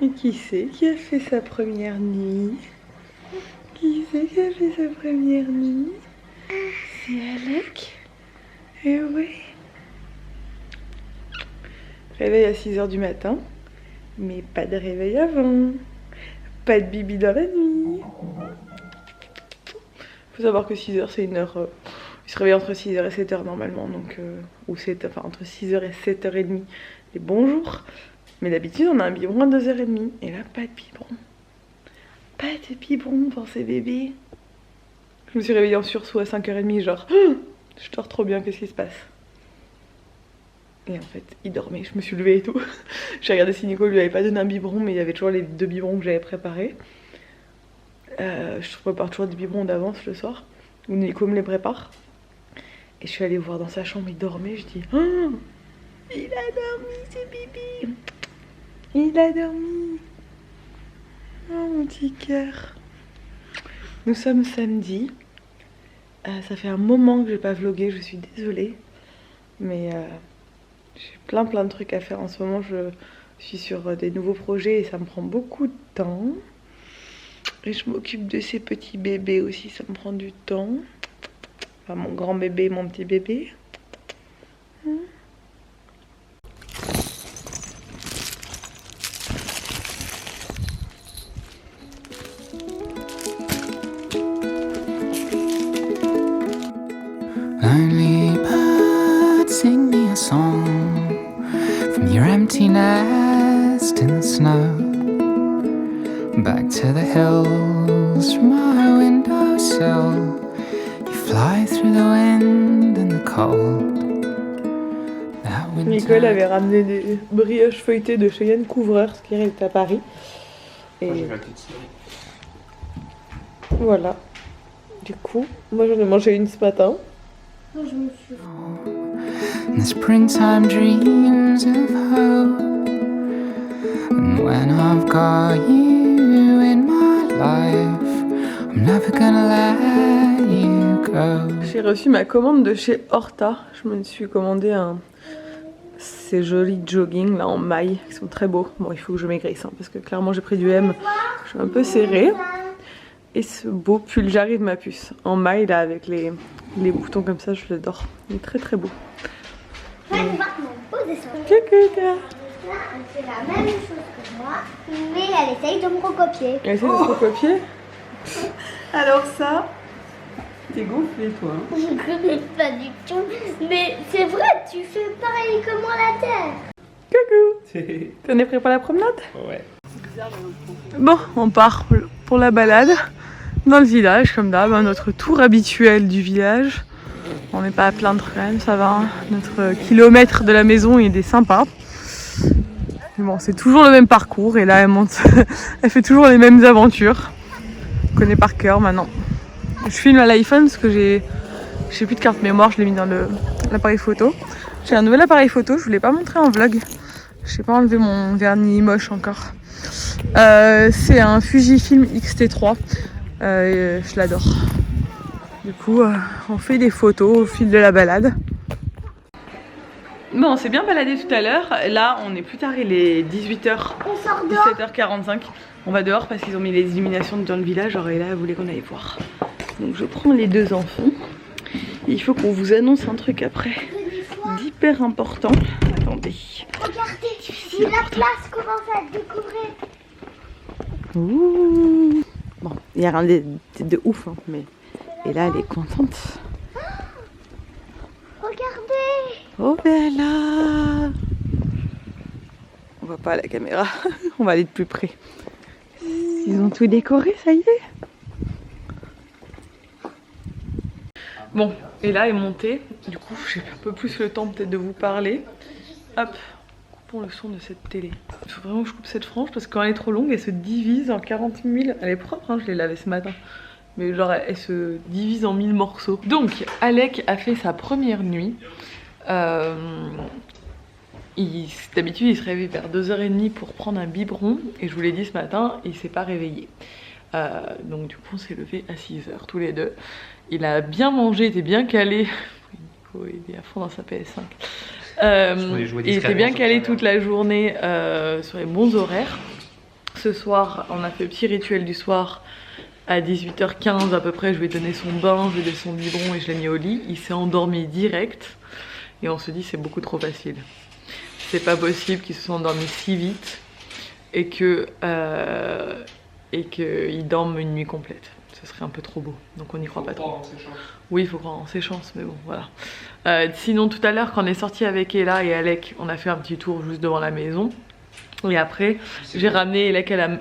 Et qui c'est qui a fait sa première nuit? Qui c'est qui a fait sa première nuit? C'est Alec. Eh oui. Réveil à 6 h du matin. Mais pas de réveil avant. Pas de bibi dans la nuit. Faut savoir que 6 h c'est une heure. Il se réveille entre 6 h et 7 h normalement. Donc, ou 7, enfin entre 6 h et 7 h 30 les bons jours. Mais d'habitude on a un biberon à 2 h 30. Et là pas de biberon. Pas de biberon pour ces bébés. Je me suis réveillée en sursaut à 5 h 30 genre je dors trop bien, qu'est-ce qui se passe? Et en fait il dormait, je me suis levée et tout. J'ai regardé si Nico lui avait pas donné un biberon, mais il y avait toujours les 2 biberons que j'avais préparés. Je prépare toujours des biberons d'avance le soir, où Nico me les prépare. Et je suis allée voir dans sa chambre, il dormait, je dis oh, il a dormi ce bébé. Il a dormi. Oh mon petit cœur. Nous sommes samedi. Ça fait un moment que j'ai pas vlogué, je suis désolée. Mais j'ai plein de trucs à faire en ce moment. Je suis sur des nouveaux projets et ça me prend beaucoup de temps. Et je m'occupe de ces petits bébés aussi, ça me prend du temps. Enfin mon grand bébé et mon petit bébé. Lonely bird, sing me a song from your empty nest in the snow. Back to the hills from my windowsill. You fly through the wind and the cold. Nicole avait ramené des brioches feuilletées de chez Yann Couvreur, ce qui est à Paris. Et voilà. Du coup, moi j'en ai mangé une ce matin. Je me suis... The springtime dreams of hope. And when I've got you in my life, I'm never gonna let you go. J'ai reçu ma commande de chez Horta. Je me suis commandé ces jolis jogging là en maille qui sont très beaux. Bon, il faut que je maigrisse hein, parce que clairement j'ai pris du M. Je suis un peu serrée. Et ce beau pull, j'arrive ma puce en maille là avec les boutons comme ça, je l'adore. Il est très beau. Coucou, Là, elle fait la même chose que moi, mais elle essaye de me recopier. elle essaie de se recopier. Alors ça, t'es gonflé toi. Pas du tout. Mais c'est vrai, tu fais pareil que moi la terre. Coucou. T'en es prêt pour la promenade? Ouais. Bon, on part pour la balade dans le village, comme d'hab, notre tour habituel du village. On n'est pas à plaindre quand même, ça va. Hein. Notre kilomètre de la maison, il est sympa. Mais bon, c'est toujours le même parcours et là, elle monte, elle fait toujours les mêmes aventures. On connaît par cœur maintenant. Je filme à l'iPhone parce que j'ai plus de carte mémoire, je l'ai mis dans l'appareil photo. J'ai un nouvel appareil photo, je ne vous l'ai pas montré en vlog. Je n'ai pas enlevé mon vernis moche encore. C'est un Fujifilm X-T3. Je l'adore. Du coup, on fait des photos au fil de la balade. Bon, on s'est bien baladé tout à l'heure. Là, on est plus tard, il est 18 h. On sort dehors. 17h45. On va dehors parce qu'ils ont mis les illuminations dans le village. Alors, et là, elle voulait qu'on aille voir. Donc, je prends les 2 enfants. Et il faut qu'on vous annonce un truc après d'hyper important. Attendez. Regardez, la place commence à être découvrir. Ouh. Bon, il n'y a rien de ouf, hein, mais... Et là, elle est contente. Regardez. Oh, Bella. On voit pas à la caméra. On va aller de plus près. Ils ont tout décoré, ça y est. Bon, et là est montée. Du coup, j'ai un peu plus le temps peut-être de vous parler. Hop, coupons le son de cette télé. Il faut vraiment que je coupe cette frange parce que quand elle est trop longue, elle se divise en 40 000. Elle est propre, hein, je l'ai lavée ce matin. Mais genre, elle se divise en 1000 morceaux. Donc, Alec a fait sa première nuit. D'habitude, il se réveille vers 2 h 30 pour prendre un biberon. Et je vous l'ai dit ce matin, il s'est pas réveillé. Donc du coup, on s'est levé à 6 h tous les deux. Il a bien mangé, était bien calé. Nico, il est à fond dans sa PS5. Il était bien calé toute la journée sur les bons horaires. Ce soir, on a fait le petit rituel du soir. À 18h15 à peu près, je lui ai donné son bain, je lui ai donné son biberon et je l'ai mis au lit. Il s'est endormi direct. Et on se dit c'est beaucoup trop facile. C'est pas possible qu'il se soit endormi si vite et qu'il dorme une nuit complète. Ce serait un peu trop beau, donc on n'y croit pas trop. Oui, il faut croire en ses chances, mais bon, voilà. Sinon, tout à l'heure, quand on est sorti avec Ella et Alec, on a fait un petit tour juste devant la maison. Et après, j'ai ramené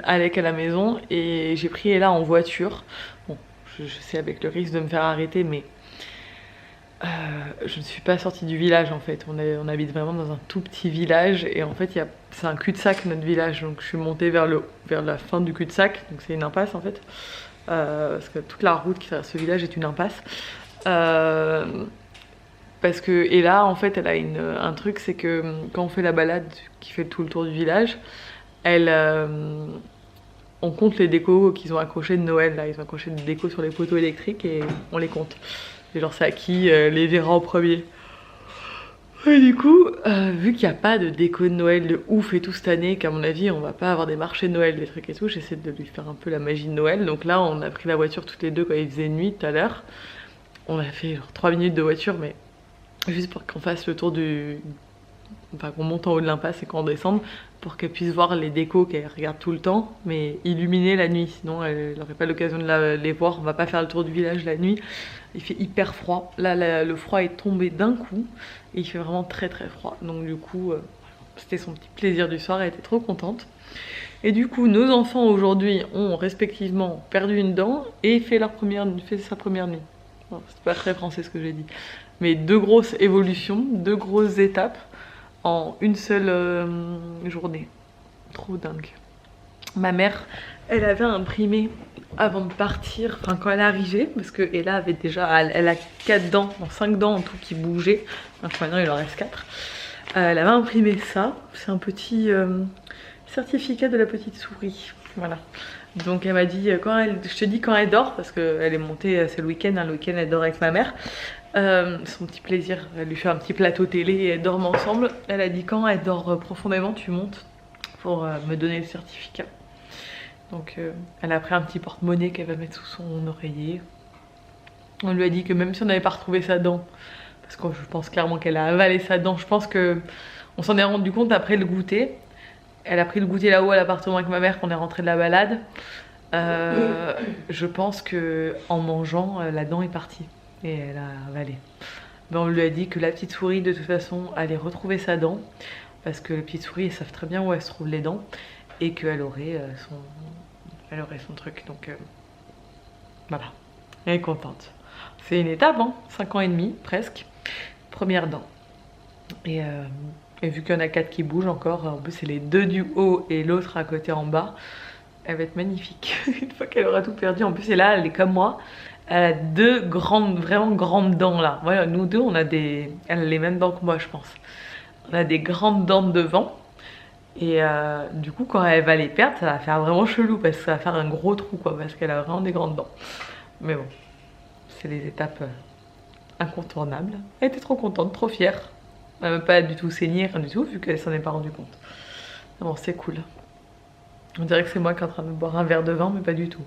Alec à la maison et j'ai pris Ella en voiture. Bon, je sais avec le risque de me faire arrêter, mais je ne suis pas sortie du village en fait. On habite vraiment dans un tout petit village et en fait, c'est un cul-de-sac notre village. Donc je suis montée vers la fin du cul-de-sac, donc c'est une impasse en fait. Parce que toute la route qui traverse ce village est une impasse. Parce que, et là en fait elle a un truc, c'est que quand on fait la balade qui fait tout le tour du village, on compte les décos qu'ils ont accrochés de Noël là, ils ont accroché des décos sur les poteaux électriques et on les compte. Et genre c'est à qui les verra en premier. Et du coup, vu qu'il n'y a pas de déco de Noël de ouf et tout cette année, qu'à mon avis on va pas avoir des marchés de Noël, des trucs et tout, j'essaie de lui faire un peu la magie de Noël. Donc là on a pris la voiture toutes les deux quand il faisait nuit tout à l'heure. On a fait genre 3 minutes de voiture, mais juste pour qu'on fasse le tour enfin qu'on monte en haut de l'impasse et qu'on descende, pour qu'elle puisse voir les décos qu'elle regarde tout le temps, mais illuminées la nuit, sinon elle n'aurait pas l'occasion de les voir. On va pas faire le tour du village la nuit, il fait hyper froid. Là le froid est tombé d'un coup et il fait vraiment très très froid, donc du coup c'était son petit plaisir du soir, elle était trop contente. Et du coup nos enfants aujourd'hui ont respectivement perdu une dent et fait sa première nuit. Bon, c'est pas très français ce que j'ai dit, mais 2 grosses évolutions, 2 grosses étapes en une seule journée. Trop dingue. Ma mère, elle avait imprimé avant de partir, enfin quand elle est arrivée, parce que Ella avait déjà, elle a 4 dents, non 5 dents en tout qui bougeaient, donc maintenant il en reste 4. Elle avait imprimé ça, c'est un petit certificat de la petite souris, voilà. Donc elle m'a dit, je te dis quand elle dort, parce qu'elle est montée, c'est le week-end, le week-end elle dort avec ma mère. Son petit plaisir, elle lui fait un petit plateau télé et elles dorment ensemble. Elle a dit quand elle dort profondément tu montes pour me donner le certificat. Donc elle a pris un petit porte-monnaie qu'elle va mettre sous son oreiller. On lui a dit que même si on n'avait pas retrouvé sa dent, parce que je pense clairement qu'elle a avalé sa dent, je pense que on s'en est rendu compte après le goûter. Elle a pris le goûter là-haut à l'appartement avec ma mère quand on est rentré de la balade. Je pense que en mangeant, la dent est partie et elle a avalé. Mais on lui a dit que la petite souris de toute façon allait retrouver sa dent, parce que les petites souris elles savent très bien où elles se trouvent les dents et qu'elle aurait son truc. Donc voilà, elle est contente. C'est une étape, hein, 5 ans et demi presque, première dent. Et vu qu'il y en a 4 qui bougent encore, en plus c'est les 2 du haut et l'autre à côté en bas, elle va être magnifique une fois qu'elle aura tout perdu. En plus, et là elle est comme moi, elle a 2 grandes, vraiment grandes dents là. Voilà, nous deux on a elle a les mêmes dents que moi je pense. On a des grandes dents de devant. Et du coup quand elle va les perdre, ça va faire vraiment chelou, parce que ça va faire un gros trou quoi, parce qu'elle a vraiment des grandes dents. Mais bon, c'est les étapes incontournables. Elle était trop contente, trop fière. Elle n'a pas du tout saigné, rien du tout, vu qu'elle s'en est pas rendu compte. Bon, c'est cool. On dirait que c'est moi qui est en train de boire un verre de vin, mais pas du tout.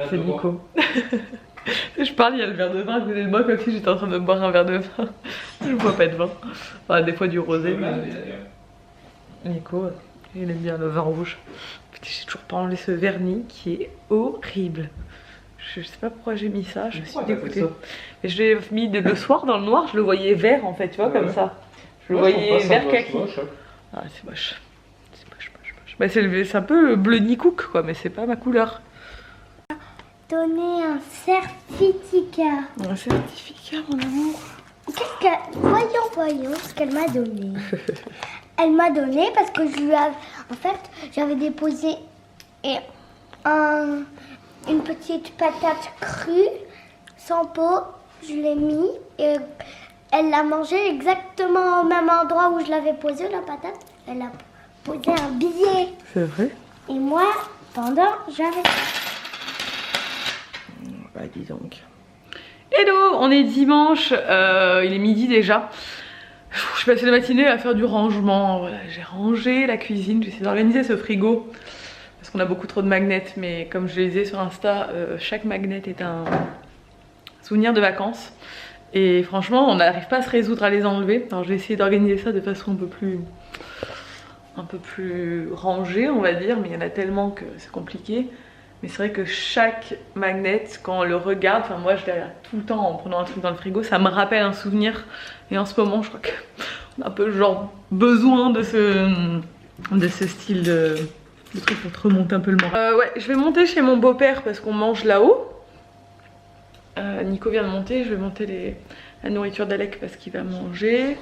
C'est Nico. Je parle, il y a le verre de vin à côté de moi, comme si j'étais en train de boire un verre de vin. Je ne bois pas de vin. Enfin, des fois du rosé, mais... Nico, il aime bien le vin rouge. Putain, j'ai toujours pas enlevé ce vernis qui est horrible. Je sais pas pourquoi j'ai mis ça, je suis dégoûtée. Et je l'ai mis le soir dans le noir, je le voyais vert en fait, tu vois, comme ça. Je le voyais vert kaki. Ah, c'est moche. C'est moche. Bah, c'est un peu bleu Nicook quoi, mais c'est pas ma couleur. Donner un certificat. Un certificat, mon amour. Voyons ce qu'elle m'a donné. Elle m'a donné parce que en fait, j'avais déposé une petite patate crue, sans peau, je l'ai mis et elle l'a mangée exactement au même endroit où je l'avais posée, la patate. Elle a posé un billet. C'est vrai? Et moi, pendant, j'avais... Bah dis donc. Hello, on est dimanche, il est midi déjà. Je suis passée la matinée à faire du rangement. Voilà, j'ai rangé la cuisine, j'ai essayé d'organiser ce frigo. parce qu'on a beaucoup trop de magnets, mais comme je les disais sur Insta, chaque magnet est un souvenir de vacances. Et franchement, on n'arrive pas à se résoudre à les enlever. Alors j'ai essayé d'organiser ça de façon un peu plus rangée, on va dire, mais il y en a tellement que c'est compliqué. Mais c'est vrai que chaque magnet, quand on le regarde, enfin moi je les regarde tout le temps en prenant un truc dans le frigo, ça me rappelle un souvenir. Et en ce moment, je crois qu'on a un peu genre besoin de ce style de truc pour te remonter un peu le moral. Ouais, je vais monter chez mon beau-père parce qu'on mange là-haut. Nico vient de monter, je vais monter la nourriture d'Alec parce qu'il va manger.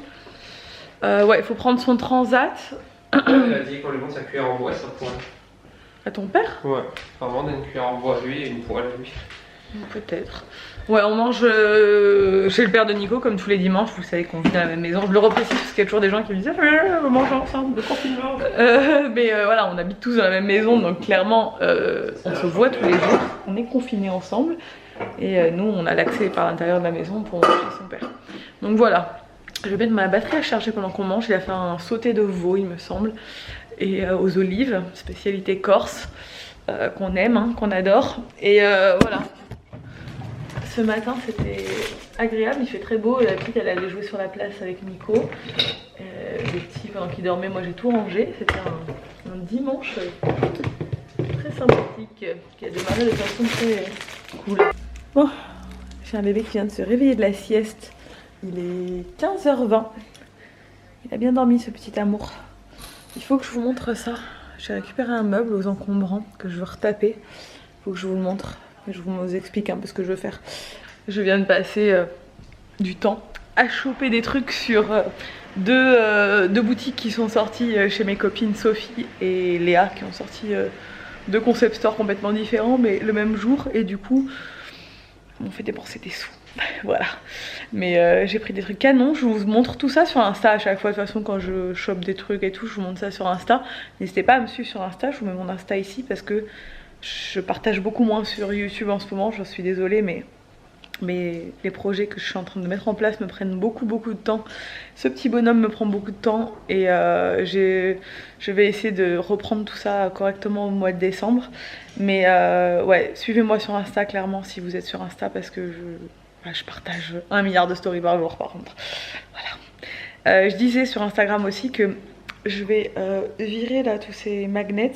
Ouais, il faut prendre son transat. Elle a dit qu'on lui monte sa cuillère en bois, ça pourrait. À ton père? Ouais, enfin vendre une cuillère en bois à lui et une poêle à lui. Peut-être. Ouais, on mange chez le père de Nico comme tous les dimanches, vous savez qu'on vit dans la même maison. Je le reprécise parce qu'il y a toujours des gens qui me disent on mange ensemble, de confinement. Mais voilà, on habite tous dans la même maison, donc clairement on se voit tous les jours, on est confinés ensemble. Et nous on a l'accès par l'intérieur de la maison pour manger chez son père. Donc voilà, je vais mettre ma batterie à charger pendant qu'on mange. Il a fait un sauté de veau il me semble. Et aux olives, spécialité corse, qu'on aime, hein, qu'on adore. Et voilà. Ce matin c'était agréable, il fait très beau. La petite elle allait jouer sur la place avec Nico. Les petits pendant qu'ils dormaient, moi j'ai tout rangé. C'était un dimanche très sympathique qui a démarré de façon très cool. Bon, j'ai un bébé qui vient de se réveiller de la sieste. Il est 15h20. Il a bien dormi ce petit amour. Il faut que je vous montre ça. J'ai récupéré un meuble aux encombrants que je veux retaper. Il faut que je vous le montre. Je vous explique un peu ce que je veux faire. Je viens de passer du temps à choper des trucs sur deux boutiques qui sont sorties chez mes copines Sophie et Léa, qui ont sorti deux concept stores complètement différents mais le même jour. Et du coup, on fait dépenser des sous. Voilà, mais j'ai pris des trucs canons. Je vous montre tout ça sur Insta à chaque fois. De toute façon, quand je chope des trucs et tout, je vous montre ça sur Insta. N'hésitez pas à me suivre sur Insta. Je vous mets mon Insta ici parce que je partage beaucoup moins sur YouTube en ce moment. Je suis désolée, mais les projets que je suis en train de mettre en place me prennent beaucoup de temps. Ce petit bonhomme me prend beaucoup de temps et je vais essayer de reprendre tout ça correctement au mois de décembre. Mais ouais, suivez-moi sur Insta clairement si vous êtes sur Insta parce que je partage 1 milliard de stories par jour par contre. Voilà. Je disais sur Instagram aussi que je vais virer là tous ces magnets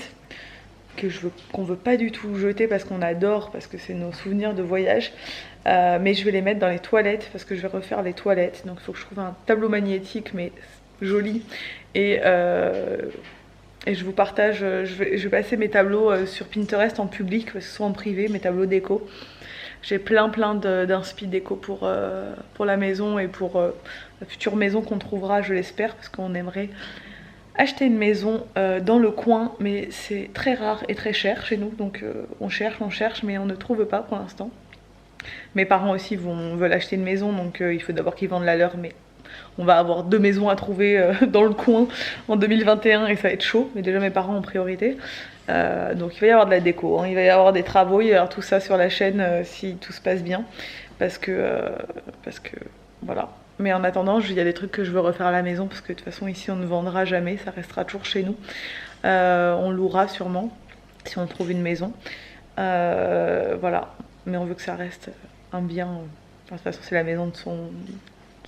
qu'on veut pas du tout jeter parce qu'on adore, parce que c'est nos souvenirs de voyage. Mais je vais les mettre dans les toilettes parce que je vais refaire les toilettes. Donc il faut que je trouve un tableau magnétique mais joli. Et je vous partage, je vais passer mes tableaux sur Pinterest en public, parce que ce soit en privé, mes tableaux déco. J'ai plein d'inspi déco pour la maison et pour la future maison qu'on trouvera, je l'espère, parce qu'on aimerait acheter une maison dans le coin, mais c'est très rare et très cher chez nous, donc on cherche, mais on ne trouve pas pour l'instant. Mes parents aussi veulent acheter une maison, donc il faut d'abord qu'ils vendent la leur, mais on va avoir 2 maisons à trouver dans le coin en 2021 et ça va être chaud, mais déjà mes parents en priorité. Donc il va y avoir de la déco, hein, il va y avoir des travaux, il va y avoir tout ça sur la chaîne si tout se passe bien, parce que voilà. Mais en attendant, il y a des trucs que je veux refaire à la maison, parce que de toute façon ici on ne vendra jamais, ça restera toujours chez nous. On louera sûrement, si on trouve une maison. Voilà, mais on veut que ça reste un bien. Enfin, de toute façon c'est la maison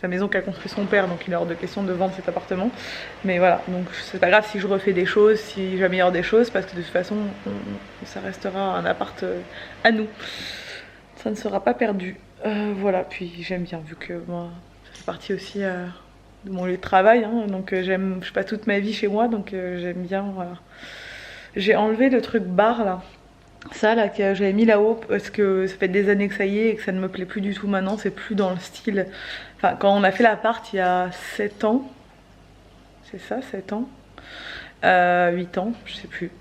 sa maison qu'a construit son père, donc il est hors de question de vendre cet appartement. Mais voilà, donc c'est pas grave si je refais des choses, si j'améliore des choses, parce que de toute façon ça restera un appart à nous. Ça ne sera pas perdu. Voilà, puis j'aime bien, vu que moi ça fait partie aussi de mon lieu de travail, hein, donc je suis pas toute ma vie chez moi, donc j'aime bien. Voilà. J'ai enlevé le truc bar là. Ça là que j'avais mis là-haut parce que ça fait des années que ça y est et que ça ne me plaît plus du tout maintenant, c'est plus dans le style. Enfin, quand on a fait l'appart il y a 7 ans, c'est ça, 7 ans 8 ans, je sais plus,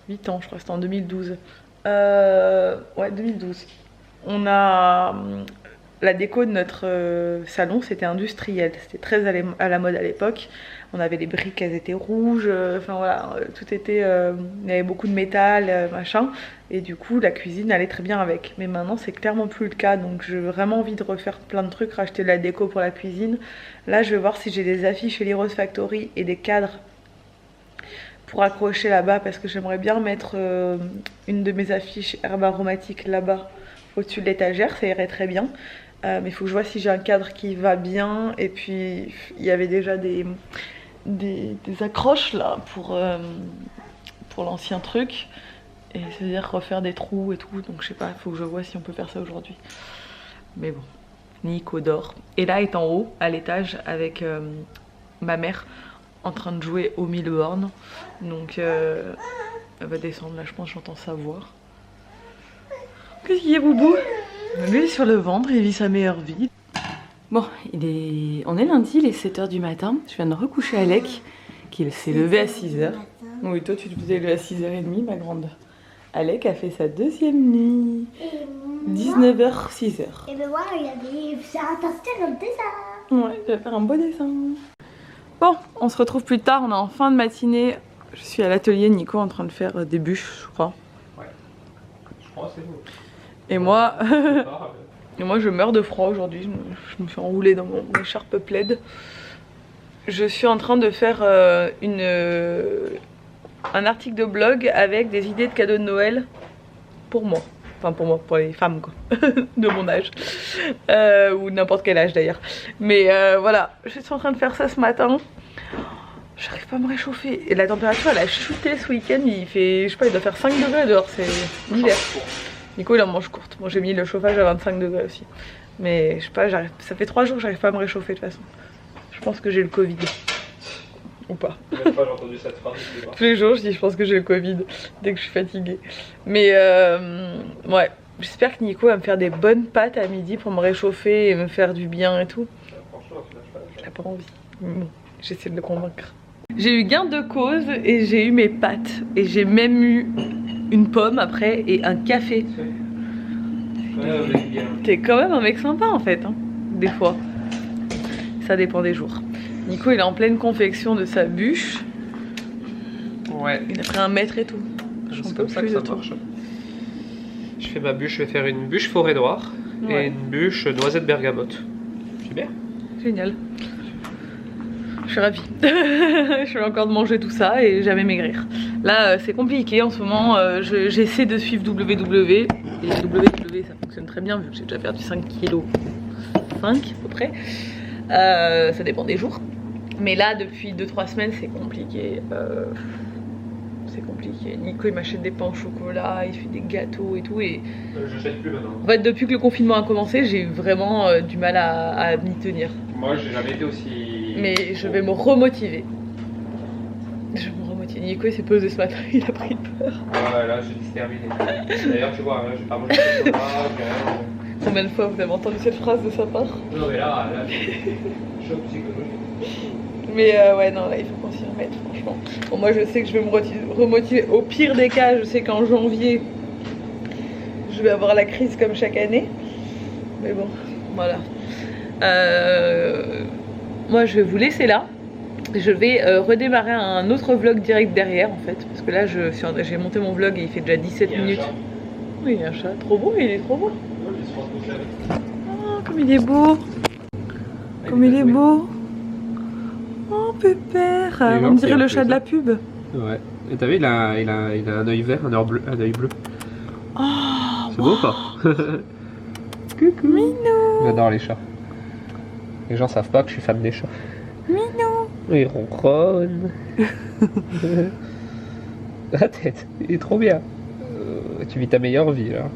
8 ans je crois, c'était en 2012. Ouais, 2012. On a la déco de notre salon, c'était industriel, c'était très à la mode à l'époque. On avait les briques, elles étaient rouges, enfin voilà, tout était, il y avait beaucoup de métal, machin. Et du coup, la cuisine allait très bien avec. Mais maintenant, c'est clairement plus le cas, donc j'ai vraiment envie de refaire plein de trucs, racheter de la déco pour la cuisine. Là, je vais voir si j'ai des affiches chez Rose Factory et des cadres pour accrocher là-bas parce que j'aimerais bien mettre une de mes affiches herbes aromatiques là-bas au-dessus de l'étagère, ça irait très bien. Mais il faut que je vois si j'ai un cadre qui va bien. Et puis il y avait déjà des accroches là pour l'ancien truc. Et c'est-à-dire refaire des trous et tout. Donc je sais pas, il faut que je vois si on peut faire ça aujourd'hui. Mais bon, Nico dort. Et là est en haut, à l'étage, avec ma mère en train de jouer au mille-bornes. Donc elle va descendre, là je pense j'entends sa voix. Qu'est-ce qu'il y a, Boubou? Lui il est sur le ventre, il vit sa meilleure vie. Bon, on est lundi, il est 7h du matin. Je viens de recoucher Alec, qui s'est levé à 6h. Oui, toi tu te levé à 6h30, ma grande. Alec a fait sa deuxième nuit. 19h, 6h. Et ben voilà, il y a des... C'est un dessin. Ouais, je vais faire un beau dessin. Bon, on se retrouve plus tard, on est en fin de matinée. Je suis à l'atelier, Nico en train de faire des bûches, je crois. Ouais, je crois c'est beau. Et moi, je meurs de froid aujourd'hui, je me suis enroulée dans mon écharpe plaid. Je suis en train de faire un article de blog avec des idées de cadeaux de Noël pour moi. Enfin pour moi, pour les femmes quoi, de mon âge. Ou n'importe quel âge d'ailleurs. Mais voilà, je suis en train de faire ça ce matin. J'arrive pas à me réchauffer. Et la température elle a chuté ce week-end, il fait, je sais pas, il doit faire 5 degrés dehors, c'est l'hiver. Nico il en mange courte, moi j'ai mis le chauffage à 25 degrés aussi. Mais je sais pas, ça fait 3 jours que j'arrive pas à me réchauffer de toute façon. Je pense que j'ai le Covid. Ou pas. Même pas j'ai entendu cette phrase. Tous les jours je dis je pense que j'ai le Covid dès que je suis fatiguée. Mais ouais, j'espère que Nico va me faire des bonnes pâtes à midi pour me réchauffer et me faire du bien et tout. Franchement, tu lâches pas. Il a pas envie. Bon, j'essaie de le convaincre. J'ai eu gain de cause et j'ai eu mes pâtes. Et j'ai même eu une pomme après et un café. T'es quand même un mec sympa en fait, hein, des fois. Ça dépend des jours. Nico il est en pleine confection de sa bûche. Ouais. Il a pris 1 mètre et tout. C'est comme ça que ça marche. Je fais ma bûche, je vais faire une bûche forêt noire et une bûche noisette bergamote. Super. Génial. Je suis ravie. Je vais encore de manger tout ça et jamais maigrir. Là c'est compliqué en ce moment, j'essaie de suivre WW. Et WW ça fonctionne très bien vu que j'ai déjà perdu 5 kilos. 5 à peu près. Ça dépend des jours. Mais là depuis 2-3 semaines c'est compliqué. C'est compliqué. Nico il m'achète des pains au chocolat, il fait des gâteaux et tout. Et je jette plus maintenant. en fait depuis que le confinement a commencé j'ai vraiment du mal à m'y tenir. Moi j'ai jamais été aussi... Mais je vais me remotiver. Je vais me remotiver. Nico il s'est posé ce matin, il a pris peur. Ouais là j'ai dit c'est terminé. D'ailleurs tu vois, j'ai pas mangé de chocolat, j'ai rien mangé. Combien de fois vous avez entendu cette phrase de sa part? Non mais là choc psychologique. Mais ouais non là il faut qu'on s'y remette franchement. Bon moi je sais que je vais me remotiver. Au pire des cas je sais qu'en janvier je vais avoir la crise comme chaque année. Mais bon voilà. Moi je vais vous laisser là. Je vais redémarrer un autre vlog direct derrière en fait. Parce que là j'ai monté mon vlog et il fait déjà 17 minutes. Oui il y a un chat, trop beau, il est trop beau. Oh comme il est beau. Comme il est beau. Oh pépère, on dirait le chat de la pub. Ouais, et t'as vu il a un œil vert, un œil bleu. Oh, c'est beau quoi. Coucou. Minou. J'adore les chats. Les gens savent pas que je suis fan des chats. Minou. Il ronronne. La tête, il est trop bien. Tu vis ta meilleure vie là.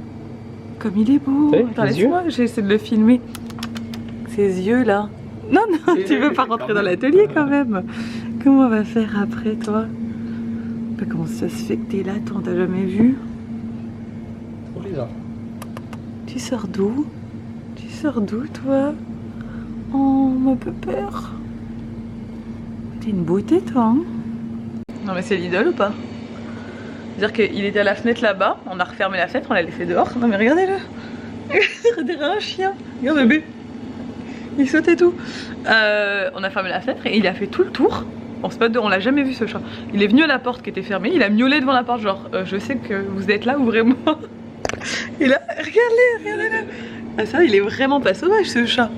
Comme il est beau. Attends, laisse-moi, j'essaie de le filmer. Ses yeux là. Non, non, tu veux pas rentrer dans l'atelier quand même. Comment on va faire après toi? Bah, comment ça se fait que t'es là, toi, on t'a jamais vu? Trop bizarre. Tu sors d'où? Tu sors d'où toi? Oh, ma pépère. T'es une beauté toi, hein? Non mais c'est l'idole ou pas? C'est-à-dire qu'il était à la fenêtre là-bas, on a refermé la fenêtre, on l'a laissé dehors. Non mais regardez-le. On dirait un chien. Regarde bébé. Il saute et tout. On a fermé la fenêtre et il a fait tout le tour. On l'a jamais vu ce chat. Il est venu à la porte qui était fermée, il a miaulé devant la porte genre je sais que vous êtes là, ouvrez-moi. Et là, regardez-le. Ah ça, il est vraiment pas sauvage ce chat.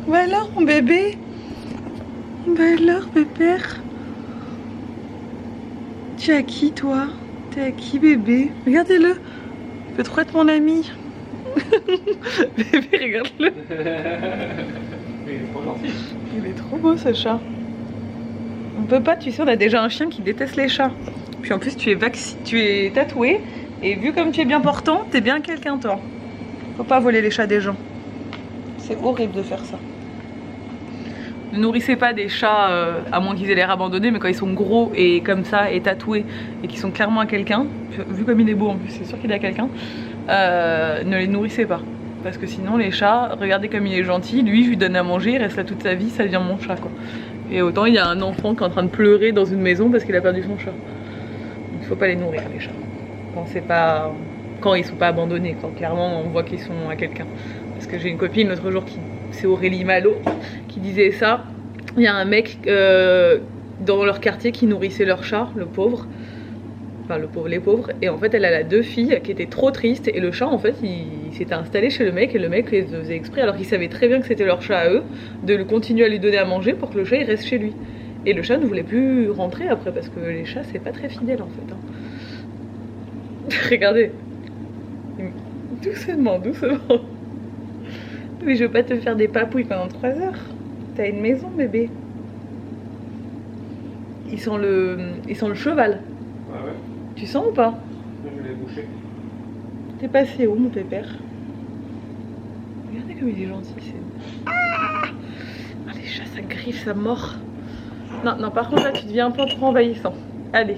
Bah alors mon bébé. Bah alors pépère. Tu es à qui toi? T'es à qui bébé? Regardez-le. Il peut trop être mon ami. Bébé, regarde-le. Il est trop gentil. Il est trop beau ce chat. On peut pas, tu sais, on a déjà un chien qui déteste les chats. Puis en plus tu es tatoué et vu comme tu es bien portant, t'es bien quelqu'un toi. Faut pas voler les chats des gens. C'est horrible de faire ça. Ne nourrissez pas des chats à moins qu'ils aient l'air abandonnés, mais quand ils sont gros et comme ça et tatoués et qu'ils sont clairement à quelqu'un, vu comme il est beau en plus, c'est sûr qu'il est à quelqu'un, ne les nourrissez pas. Parce que sinon les chats, regardez comme il est gentil, lui je lui donne à manger, il reste là toute sa vie, ça devient mon chat quoi. Et autant il y a un enfant qui est en train de pleurer dans une maison parce qu'il a perdu son chat. Donc il faut pas les nourrir les chats. Quand ils sont pas abandonnés, quand clairement on voit qu'ils sont à quelqu'un. Parce que j'ai une copine l'autre jour c'est Aurélie Malo qui disait ça. Il y a un mec dans leur quartier qui nourrissait leur chat, le pauvre. Enfin les pauvres. Et en fait elle a 2 filles qui étaient trop tristes. Et le chat en fait il s'était installé chez le mec. Et le mec les faisait exprès alors qu'il savait très bien que c'était leur chat à eux. De le continuer à lui donner à manger pour que le chat il reste chez lui. Et le chat ne voulait plus rentrer après parce que les chats c'est pas très fidèle en fait. Regardez. Doucement, doucement. Mais je veux pas te faire des papouilles pendant 3 heures. T'as une maison bébé. Ils sont le cheval. Ah ouais. Tu sens ou pas? Je l'ai bouché. T'es passé où mon pépère? Regardez comme il est gentil. Ah, les chats ça griffe, ça mord. Non, par contre là tu deviens un peu trop envahissant. Allez.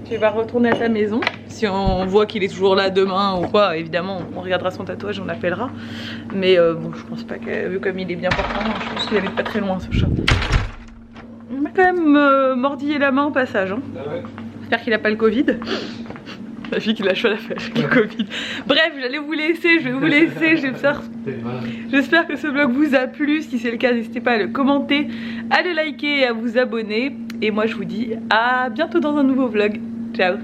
Tu vas retourner à ta maison. Si on voit qu'il est toujours là demain ou quoi, évidemment, on regardera son tatouage, on l'appellera. Mais bon, je pense pas que, vu comme il est bien portant, je pense qu'il habite pas très loin ce chat. On m'a quand même mordillé la main au passage. Hein. Ah ouais. J'espère qu'il a pas le Covid. La fille qui l'a choisi avec le Covid. Bref, j'allais vous laisser, je vais vous laisser. J'espère que ce vlog vous a plu. Si c'est le cas, n'hésitez pas à le commenter, à le liker et à vous abonner. Et moi, je vous dis à bientôt dans un nouveau vlog. Ciao.